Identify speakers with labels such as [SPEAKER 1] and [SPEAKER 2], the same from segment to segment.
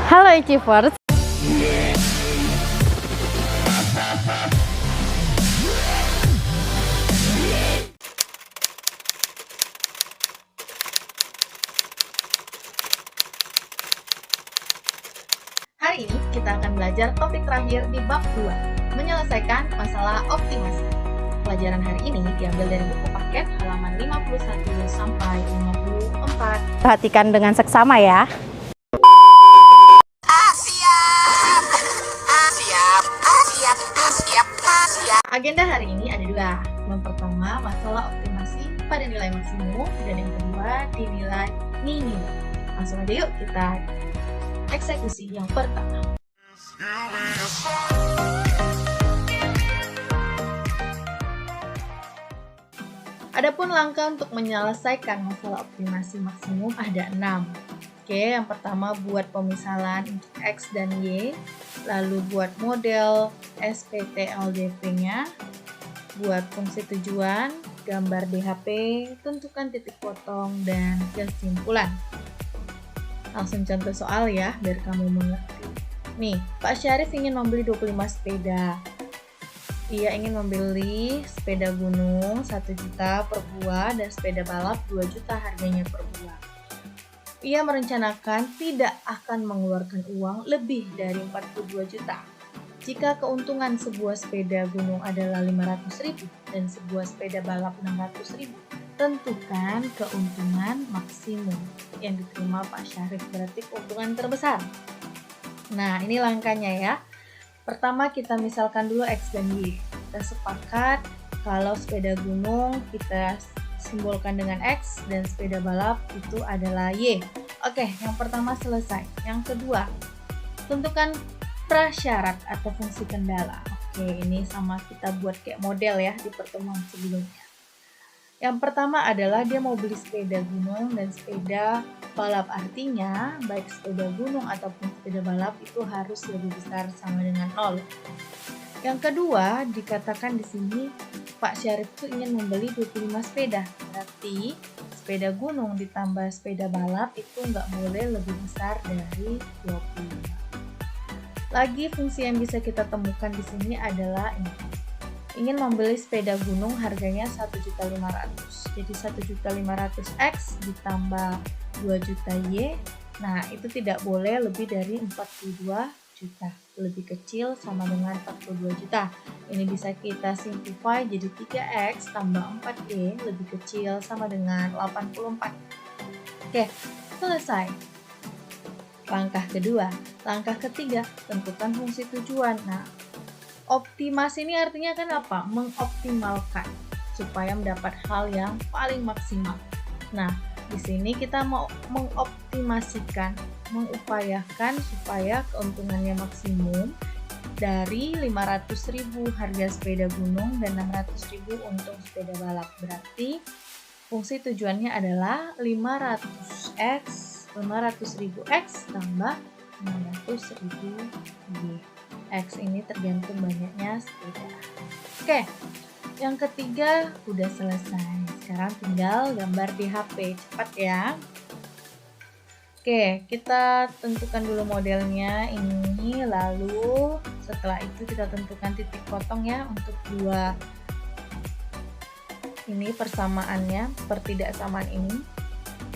[SPEAKER 1] Halo Achievers.
[SPEAKER 2] Hari ini kita akan belajar topik terakhir di bab 2, menyelesaikan masalah optimasi. Pelajaran hari ini diambil dari buku paket halaman 51 sampai 54.
[SPEAKER 1] Perhatikan dengan seksama ya.
[SPEAKER 2] Agenda hari ini ada dua. Yang pertama, masalah optimasi pada nilai maksimum, dan yang kedua, di nilai minimum. Langsung aja yuk kita eksekusi yang pertama. Adapun langkah untuk menyelesaikan masalah optimasi maksimum ada 6. Oke, yang pertama buat pemisalan untuk X dan Y, lalu buat model SPT-LDP-nya, buat fungsi tujuan, gambar DHP, tentukan titik potong, dan kesimpulan. Langsung contoh soal ya, biar kamu mengerti. Nih, Pak Syarif ingin membeli 25 sepeda. Ia ingin membeli sepeda gunung 1 juta per buah dan sepeda balap 2 juta harganya per buah. Ia merencanakan tidak akan mengeluarkan uang lebih dari 42 juta. Jika keuntungan sebuah sepeda gunung adalah 500.000 dan sebuah sepeda balap 600.000, tentukan keuntungan maksimum yang diterima Pak Syarif, berarti keuntungan terbesar. Nah, ini langkahnya ya. Pertama kita misalkan dulu X dan Y. Kita sepakat kalau sepeda gunung kita simbolkan dengan X dan sepeda balap itu adalah Y. Oke, yang pertama selesai. Yang kedua, tentukan prasyarat atau fungsi kendala. Oke, ini sama kita buat kayak model ya di pertemuan sebelumnya. Yang pertama adalah dia mau beli sepeda gunung dan sepeda balap, artinya baik sepeda gunung ataupun sepeda balap itu harus lebih besar sama dengan 0. Yang kedua, dikatakan di sini Pak Syarif itu ingin membeli 25 sepeda. Berarti sepeda gunung ditambah sepeda balap itu nggak boleh lebih besar dari 25. Lagi fungsi yang bisa kita temukan di sini adalah ini. Ingin membeli sepeda gunung harganya 1.500.000. Jadi 1.500.000 X ditambah 2 juta Y. Nah, itu tidak boleh lebih dari 42 juta. Lebih kecil sama dengan 42 juta. Ini bisa kita simplify jadi 3X tambah 4Y lebih kecil sama dengan 84. Oke, selesai. Langkah kedua. Langkah ketiga, tentukan fungsi tujuan. Nah, optimasi ini artinya kan apa? Mengoptimalkan supaya mendapat hal yang paling maksimal. Nah, di sini kita mau mengoptimasikan, mengupayakan supaya keuntungannya maksimum dari 500.000 harga sepeda gunung dan 600.000 untung sepeda balap. Berarti fungsi tujuannya adalah 500.000 X tambah 600.000 Y. X ini tergantung banyaknya sepeda. Oke, yang ketiga udah selesai. Sekarang tinggal gambar di HP, cepat ya. Oke, kita tentukan dulu modelnya ini, lalu setelah itu kita tentukan titik potong ya untuk dua ini persamaannya, pertidaksamaan ini.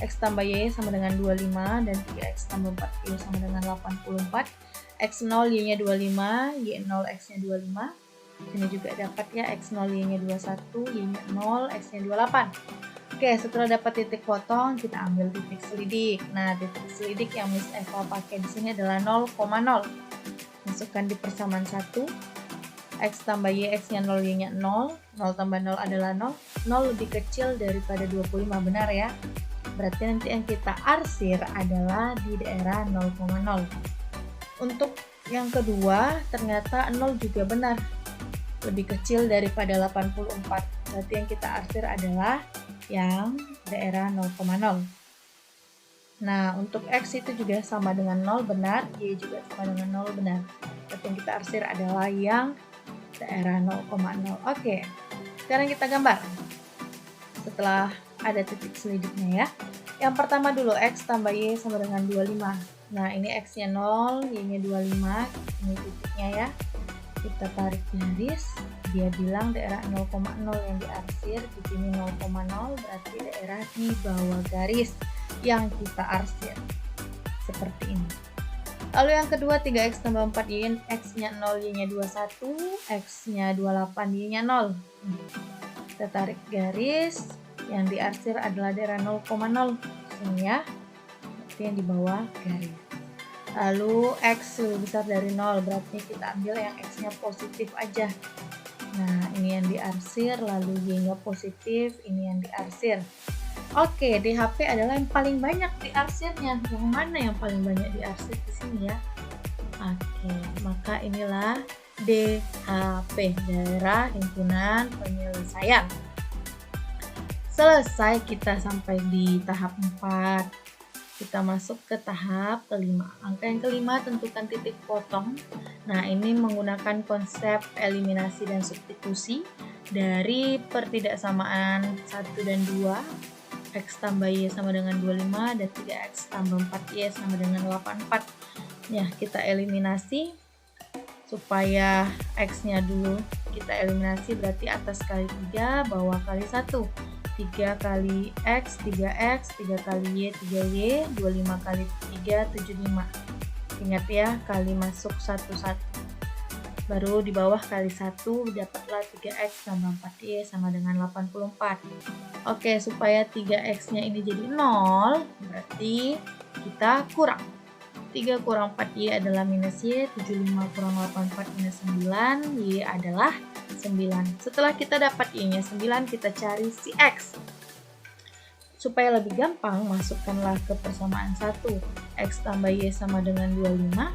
[SPEAKER 2] X tambah Y sama dengan 25 dan 3X tambah 4Y sama dengan 84. X0 Y-nya 25, Y0 X-nya 25. Sini juga dapat ya X0 Y-nya 21, Y-nya 0, X-nya 28. Oke, setelah dapat titik potong, kita ambil titik selidik. Nah, titik selidik yang Miss Eva pakai di sini adalah 0,0. Masukkan di persamaan 1. X tambah Y, X-nya 0, Y-nya 0. 0 tambah 0 adalah 0. 0 lebih kecil daripada 25, benar ya? Berarti nanti yang kita arsir adalah di daerah 0,0. Untuk yang kedua, ternyata 0 juga benar. Lebih kecil daripada 84. Berarti yang kita arsir adalah yang daerah 0,0. Nah, untuk X itu juga sama dengan 0 benar, Y juga sama dengan 0 benar. Berarti yang kita arsir adalah yang daerah 0,0. Oke, sekarang kita gambar. Setelah ada titik selidiknya ya. Yang pertama dulu X tambah Y sama dengan 25. Nah, ini X-nya 0, Y-nya 25, ini titiknya ya. Kita tarik garis, dia bilang daerah 0,0 yang diarsir, di sini 0,0 berarti daerah di bawah garis yang kita arsir. Seperti ini. Lalu yang kedua 3x tambah 4y, x-nya 0, y-nya 21, x-nya 28, y-nya 0. Kita tarik garis, yang diarsir adalah daerah 0,0. Sini ya, itu yang di bawah garis. Lalu x lebih besar dari 0, berarti kita ambil yang x-nya positif aja. Nah, ini yang diarsir, lalu y-nya positif, ini yang diarsir. Oke, DHP adalah yang paling banyak diarsirnya. Yang mana yang paling banyak diarsir di sini ya? Oke, maka inilah DHP, daerah himpunan penyelesaian. Selesai kita sampai di tahap 4. Kita masuk ke tahap kelima. Angka yang kelima, tentukan titik potong. Nah, ini menggunakan konsep eliminasi dan substitusi dari pertidaksamaan 1 dan 2. X tambah Y sama dengan 25 dan 3X tambah 4Y sama dengan 84. Ya, kita eliminasi supaya X-nya dulu kita eliminasi, berarti atas kali 3, bawah kali 1. 3 kali X, 3X, 3 kali Y, 3Y, 25 kali 3, 75. Ingat ya, kali masuk 1-1. Baru di bawah kali 1 dapatlah 3x tambah 4y sama dengan 84. Oke, supaya 3x-nya ini jadi 0, berarti kita kurang. 3 kurang 4y adalah minus y, 75 kurang 84 minus 9, y adalah 9. Setelah kita dapat y-nya 9, kita cari si x. Supaya lebih gampang, masukkanlah ke persamaan 1. X tambah y sama dengan 25.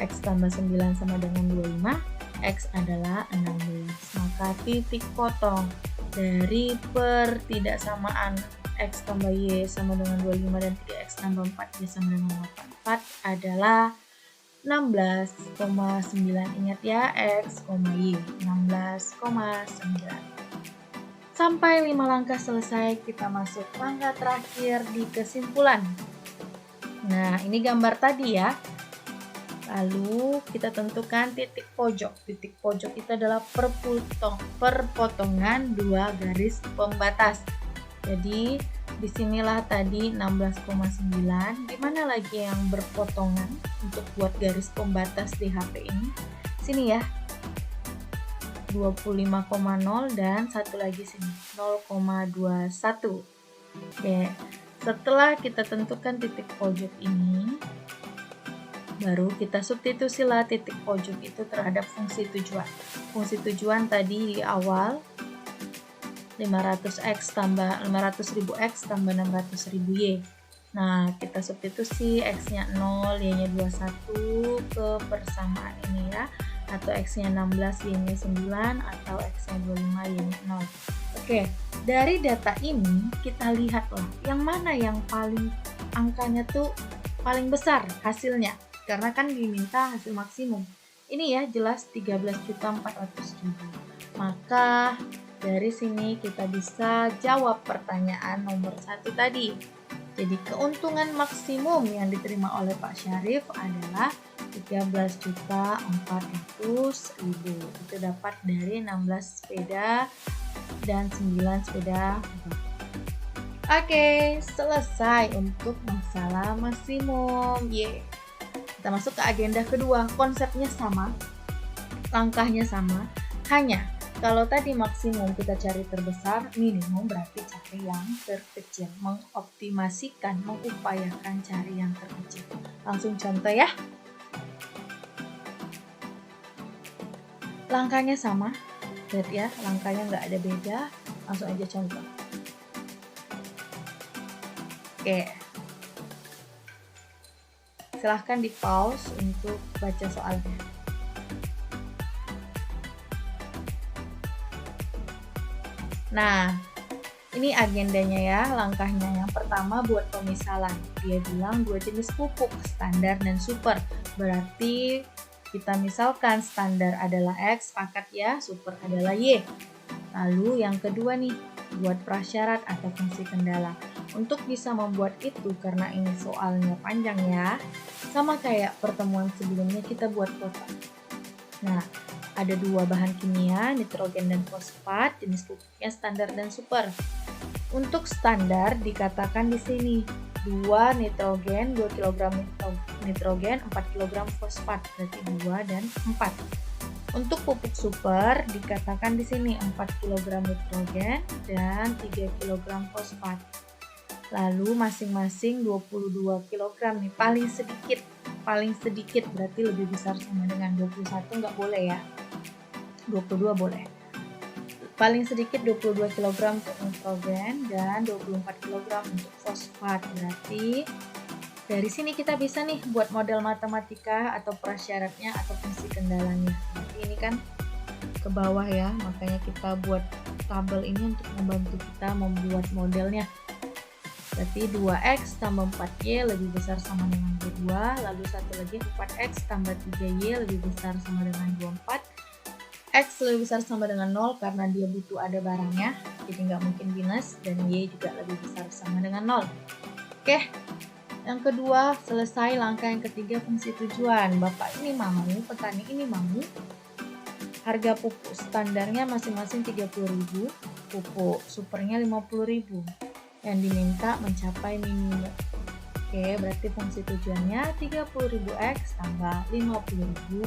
[SPEAKER 2] X tambah 9 sama dengan 25, X adalah 16. Maka titik potong dari pertidaksamaan X tambah Y sama dengan 25 dan 3X tambah 4Y sama dengan 84 adalah 16,9. Ingat ya, X, Y, 16,9. Sampai 5 langkah selesai, kita masuk langkah terakhir di kesimpulan. Nah, ini gambar tadi ya. Lalu kita tentukan titik pojok. Titik pojok itu adalah perpotongan dua garis pembatas. Jadi disinilah tadi 16,9. Di mana lagi yang berpotongan untuk buat garis pembatas di HP ini? Sini ya. 25,0 dan satu lagi sini 0,21. Oke. Setelah kita tentukan titik pojok ini, baru kita substitusilah titik pojok itu terhadap fungsi tujuan. Fungsi tujuan tadi di awal 500x tambah 500.000x tambah 600.000y. Nah, kita substitusi x-nya 0, y-nya 21 ke persamaan ini ya. Atau x-nya 16, y-nya 9, atau x-nya 25, y-nya 0. Oke, dari data ini kita lihatlah yang mana yang paling angkanya tuh paling besar hasilnya. Karena kan diminta hasil maksimum. Ini ya jelas 13.400.000. Maka dari sini kita bisa jawab pertanyaan nomor 1 tadi. Jadi keuntungan maksimum yang diterima oleh Pak Syarif adalah 13.400.000. Itu dapat dari 16 sepeda dan 9 sepeda. Oke, selesai untuk masalah maksimum. Kita masuk ke agenda kedua. Konsepnya sama, langkahnya sama, hanya kalau tadi maksimum kita cari terbesar, minimum berarti cari yang terkecil. Mengoptimasikan, mengupayakan cari yang terkecil. Langsung contoh ya. Langkahnya sama, lihat ya, langkahnya nggak ada beda. Langsung aja contoh. Oke. Silahkan di pause untuk baca soalnya. Nah, ini agendanya ya, langkahnya. Yang pertama buat pemisalan. Dia bilang 2 jenis pupuk, standar dan super. Berarti kita misalkan standar adalah X, sepakat ya, super adalah Y. Lalu yang kedua nih, buat prasyarat atau fungsi kendala. untuk bisa membuat itu, karena ini soalnya panjang ya, sama kayak pertemuan sebelumnya kita buat kotak. Nah, ada dua bahan kimia, nitrogen dan fosfat, jenis pupuknya standar dan super. Untuk standar dikatakan di sini 2 nitrogen, 2 kg nitrogen, 4 kg fosfat, berarti 2 dan 4. Untuk pupuk super dikatakan di sini 4 kg nitrogen dan 3 kg fosfat. Lalu masing-masing 22 kg nih, paling sedikit berarti lebih besar sama dengan 21, nggak boleh ya, 22 boleh. Paling sedikit 22 kg untuk nitrogen dan 24 kg untuk fosfat. Berarti dari sini kita bisa nih buat model matematika atau prasyaratnya atau fungsi kendalanya. Berarti ini kan ke bawah ya, makanya kita buat tabel ini untuk membantu kita membuat modelnya. Berarti 2x tambah 4y lebih besar sama dengan 22, lalu satu lagi 4x tambah 3y lebih besar sama dengan 24. X lebih besar sama dengan 0 karena dia butuh ada barangnya, jadi nggak mungkin minus, dan Y juga lebih besar sama dengan 0. Oke, yang kedua selesai. Langkah yang ketiga, fungsi tujuan. Bapak ini mau, petani ini mau, harga pupuk standarnya masing-masing 30.000, pupuk supernya 50.000. Yang diminta mencapai minimum. Oke, berarti fungsi tujuannya 30.000X tambah 50.000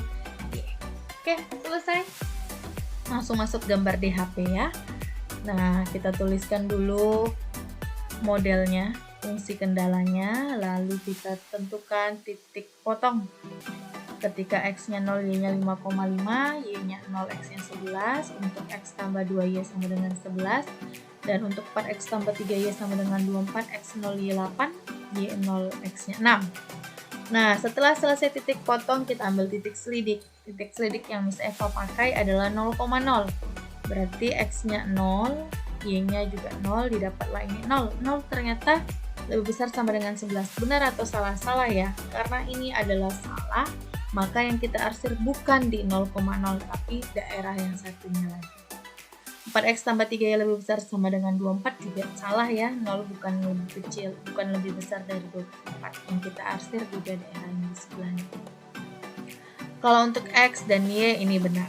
[SPEAKER 2] Y. Oke, selesai. Langsung masuk gambar DHP ya. Nah, kita tuliskan dulu modelnya, fungsi kendalanya, lalu kita tentukan titik potong. Ketika X-nya 0, Y-nya 5,5, Y-nya 0, X-nya 11, untuk X tambah 2Y sama dengan 11, dan untuk 4X tambah 3Y sama dengan 24, X0, Y 8, Y 0, X-nya 6. Nah, setelah selesai titik potong, kita ambil titik selidik. Titik selidik yang Miss Eva pakai adalah 0,0. Berarti X-nya 0, Y-nya juga 0, didapatlah ini 0. 0 ternyata lebih besar sama dengan 11. Benar atau salah? Salah ya. Karena ini adalah salah, maka yang kita arsir bukan di 0,0, tapi daerah yang satunya lagi. 4x tambah 3y lebih besar sama dengan 24 juga salah ya, 0 bukan lebih kecil, bukan lebih besar dari 24. Yang kita arsir juga daerah yang di sebelahnya. Kalau untuk x dan y ini benar.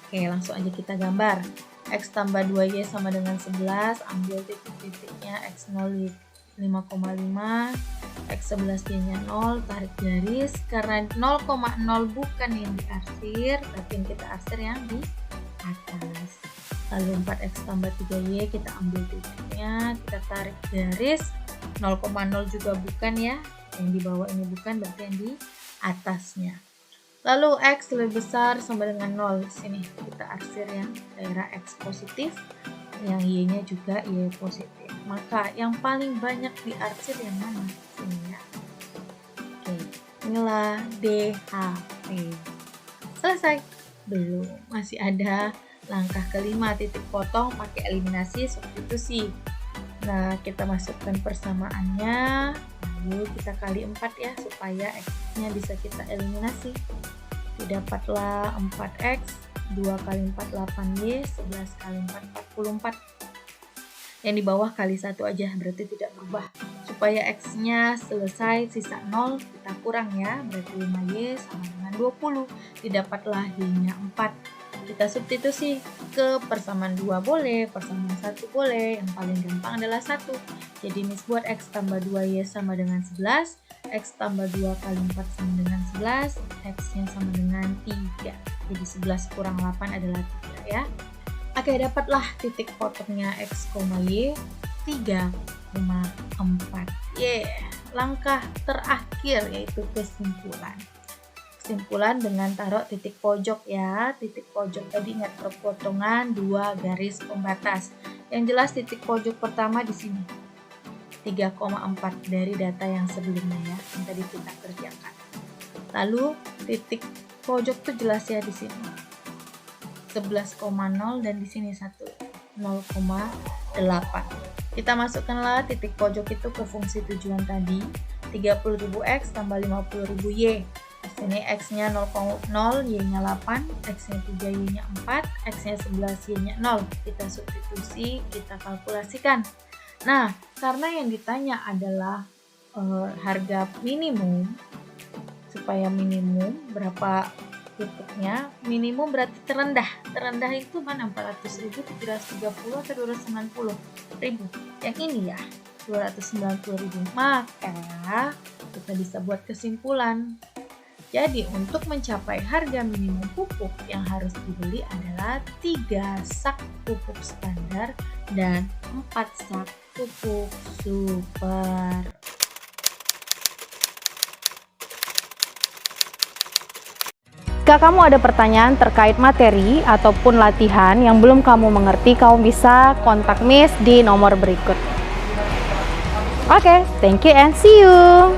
[SPEAKER 2] Oke, langsung aja kita gambar. X tambah 2y sama dengan 11, ambil titik-titiknya, x0 5,5, x11 y-nya 0, tarik garis. Karena 0,0 bukan yang diarsir, tapi yang kita arsir yang di atas. Lalu 4x tambah 3y, kita ambil titiknya, kita tarik garis. 0,0 juga bukan ya, yang di bawah ini bukan, berarti yang di atasnya. Lalu x lebih besar sama dengan 0, di sini kita arsir yang daerah x positif, yang y-nya juga y positif. Maka yang paling banyak diarsir yang mana? Sini ya. Oke, inilah DHP. Selesai? Belum, masih ada langkah kelima, titik potong pakai eliminasi substitusi. Nah, kita masukkan persamaannya, lalu kita kali 4 ya, supaya X-nya bisa kita eliminasi. Didapatlah 4X, 2 kali 4 8Y, 11 kali 4 44. Yang di bawah kali 1 aja, berarti tidak berubah. Supaya X-nya selesai, sisa 0, kita kurang ya, berarti 5Y sama dengan 20. Didapatlah Y-nya 4. Kita substitusi ke persamaan 2 boleh, persamaan 1 boleh, yang paling gampang adalah 1. Jadi Miss buat X tambah 2Y sama dengan 11, X tambah 2 kali 4 sama dengan 11, X-nya sama dengan 3. Jadi 11 kurang 8 adalah 3 ya. Oke, dapatlah titik potongnya X, Y 3,4. Langkah terakhir yaitu kesimpulan. Kesimpulan dengan taruh titik pojok ya. Titik pojok tadi ingat perpotongan 2 garis pembatas. Yang jelas titik pojok pertama di sini 3,4 dari data yang sebelumnya ya, yang tadi kita kerjakan. Lalu titik pojok tuh jelas ya di sini 11,0 dan di sini 0,8. Kita masukkanlah titik pojok itu ke fungsi tujuan tadi, 30.000x tambah 50.000y. Di sini x-nya 0,0, y-nya 8, x-nya 3, y-nya 4, x-nya 11, y-nya 0. Kita substitusi, kita kalkulasikan. Nah, karena yang ditanya adalah harga minimum, supaya minimum berapa pupuknya, minimum berarti terendah. Terendah itu mana? 400.000, 730, atau 290.000? Yang ini ya, 290.000. Maka kita bisa buat kesimpulan. Jadi untuk mencapai harga minimum pupuk yang harus dibeli adalah 3 sak pupuk standar dan 4 sak pupuk super.
[SPEAKER 1] Jika kamu ada pertanyaan terkait materi ataupun latihan yang belum kamu mengerti, kamu bisa kontak Miss di nomor berikut. Oke, thank you and see you.